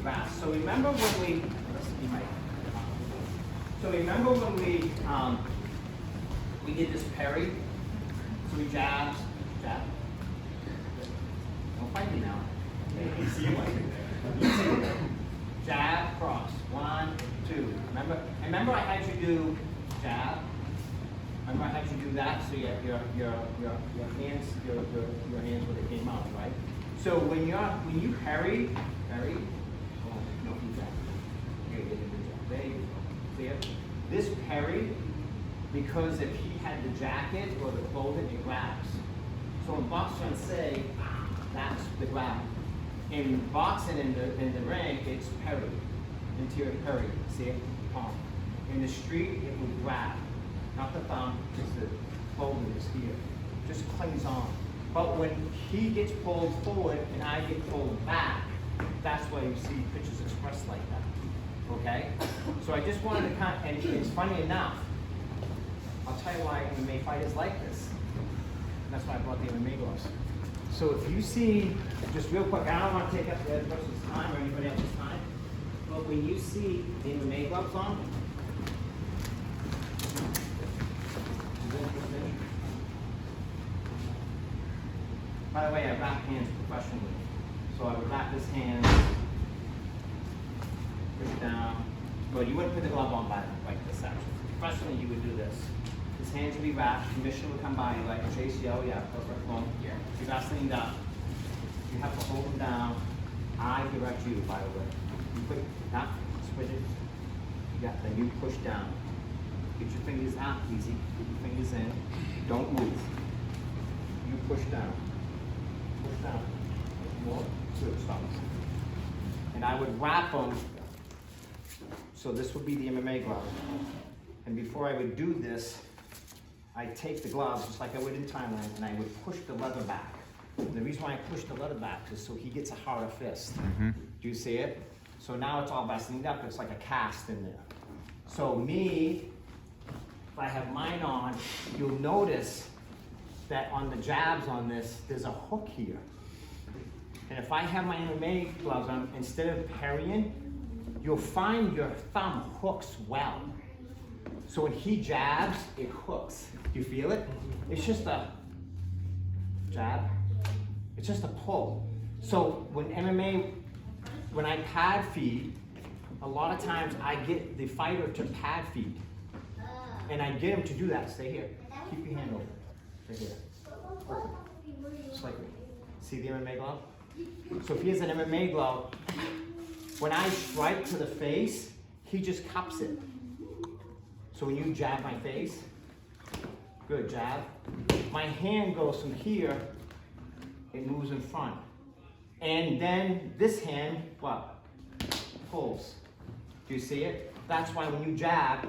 grasp. So remember when we, we did this parry? So we jab. Don't fight me now. You see it like that. Jab, cross. 1, 2. Remember I had you do jab? Remember I had you do that? So your hands, your hands where they came out, right? So when you parry, oh, no, do that. Here, get into jab. There you go. See it? This parry, because if he had the jacket or the clothing, it grabs. So in boxing, say, that's the grab. In boxing in the ring, it's parry, interior parry. See it? Palm. In the street, it would grab, not the thumb, just the clothing is here. Just clings on. But when he gets pulled forward and I get pulled back, that's why you see pitches expressed like that. Okay? So I just wanted to and it's funny enough, I'll tell you why MMA fighters like this. And that's why I brought the MMA gloves. So if you see, just real quick, I don't want to take up the other person's time or anybody else's time, but when you see the MMA gloves on, by the way, I wrap hands professionally. So I would wrap this hand, push down. Well, you wouldn't put the glove on like this actually. Professionally, you would do this. His hands would be wrapped. Commissioner would come by you like, Chase, yeah, perfect. Boom. Yeah. You got leaned up. You have to hold them down. I direct you, by the way. You put, not switch it. Then you push down. Get your fingers out, easy. Get your fingers in. Don't move. You push down. Push down. More. Good. Stop. And I would wrap them. So this would be the MMA glove. And before I would do this, I take the gloves, just like I would in Thailand, and I would push the leather back. And the reason why I push the leather back is so he gets a harder fist. Mm-hmm. Do you see it? So now it's all vaselined up, it's like a cast in there. So me, if I have mine on, you'll notice that on the jabs on this, there's a hook here. And if I have my MMA gloves on, instead of parrying, you'll find your thumb hooks well. So when he jabs, it hooks. You feel it? It's just a jab. It's just a pull. So when MMA, when I pad feed, a lot of times I get the fighter to pad feed. And I get him to do that. Stay here. Keep your hand over. Stay here. Slightly. See the MMA glove? So if he has an MMA glove, when I strike to the face, he just cups it. So when you jab my face, good jab. My hand goes from here, it moves in front. And then this hand, what? Pulls. Do you see it? That's why when you jab,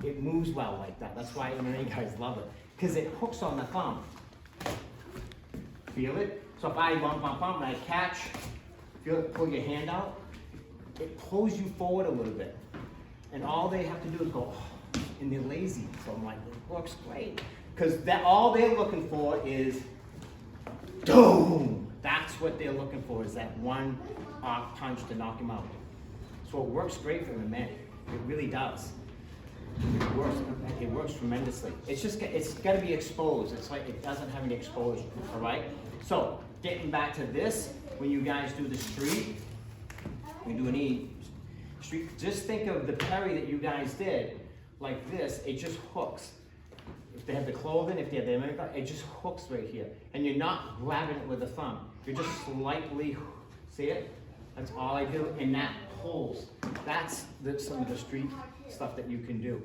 it moves well like that. That's why MMA guys love it. Because it hooks on the thumb. Feel it? So if I bump, and I catch, feel it, pull your hand out, it pulls you forward a little bit. And all they have to do is go, oh, and they're lazy. So I'm like, it works great. Because all they're looking for is, boom. That's what they're looking for, is that one punch to knock him out. So it works great for MMA. It really does. It works tremendously. It's got to be exposed. It's like it doesn't have any exposure, all right? So getting back to this, when you guys do the street, we do any street, just think of the parry that you guys did, like this, it just hooks. If they have the clothing, if they have the American, it just hooks right here. And you're not grabbing it with the thumb. You're just slightly, see it? That's all I do, and that pulls. That's some of the street stuff that you can do,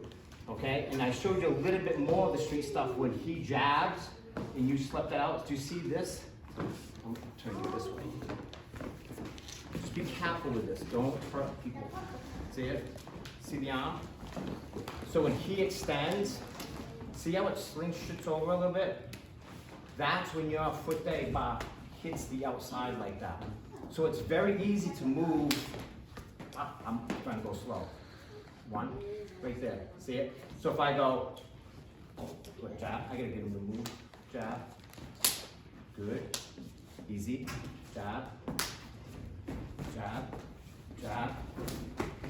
okay? And I showed you a little bit more of the street stuff when he jabs and you slip that out. Do you see this? I'm turning it this way. Just be careful with this. Don't hurt people. See it? See the arm? So when he extends, see how it slingshoots over a little bit? That's when your foot bar hits the outside like that. So it's very easy to move. I'm trying to go slow. One, right there. See it? So if I go, good jab, I gotta get him to move. Jab. Good. Easy. Jab. Jab. jab, jab.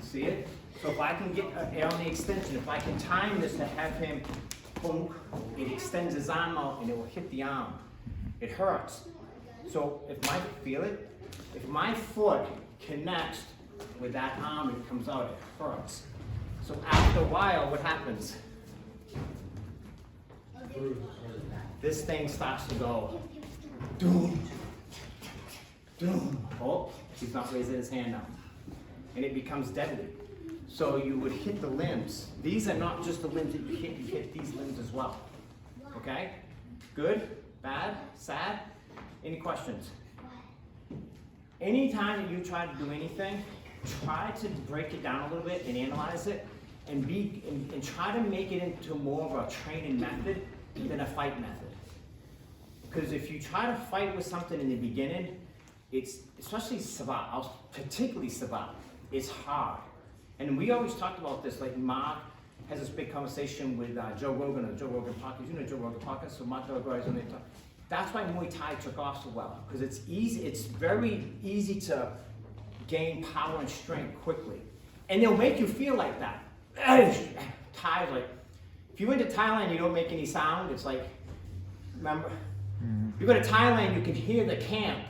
See it? So if I can get on the extension, if I can time this to have him, boom, it extends his arm out and it will hit the arm. It hurts. So feel it? If my foot connects with that arm and comes out, it hurts. So after a while, what happens? This thing starts to go, doom, doom. Oh, he's not raising his hand now. And it becomes deadly. So you would hit the limbs. These are not just the limbs that you hit these limbs as well. Okay? Good? Bad? Sad? Any questions? Anytime that you try to do anything, try to break it down a little bit and analyze it and try to make it into more of a training method than a fight method. Because if you try to fight with something in the beginning, it's, especially Sabat, particularly Sabat, it's hard. And we always talked about this, like Mark has this big conversation with Joe Rogan of Joe Rogan podcast. You know Joe Rogan podcast, so Mark Delgado on it. That's why Muay Thai took off so well, because it's easy. It's very easy to gain power and strength quickly, and they'll make you feel like that. Thai, like if you went to Thailand, you don't make any sound. It's like, remember, you go to Thailand, you can hear the camp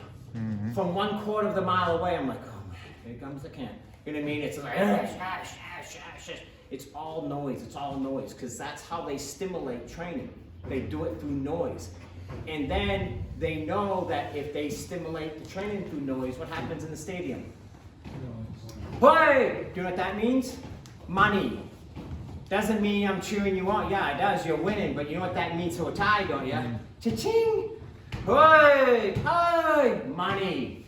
from 1/4 of the mile away. I'm like, oh man, here comes the camp. You know what I mean? It's like, it's all noise. It's all noise, because that's how they stimulate training. They do it through noise. And then they know that if they stimulate the training through noise, what happens in the stadium? Hey! Do you know what that means? Money. Doesn't mean I'm cheering you on. Yeah, it does. You're winning. But you know what that means to a Thai, don't you? Cha-ching! Hey! Hey! Money.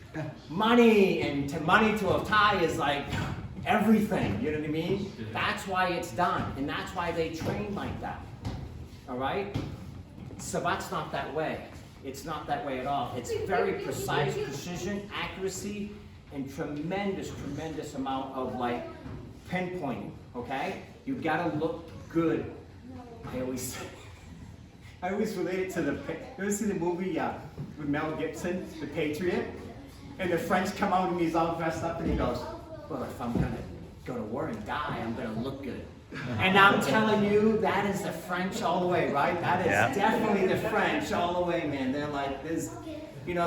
Money. And money to a Thai is like everything. You know what I mean? That's why it's done. And that's why they train like that. All right? Sabat's not that way. It's not that way at all. It's very precise, precision, accuracy, and tremendous, tremendous amount of like pinpointing, okay? You gotta look good. I always relate it to you ever see the movie with Mel Gibson, The Patriot? And the French come out and he's all dressed up and he goes, well, if I'm gonna go to war and die, I'm gonna look good. And I'm telling you, that is the French all the way, right? That is definitely the French all the way, man. They're like this.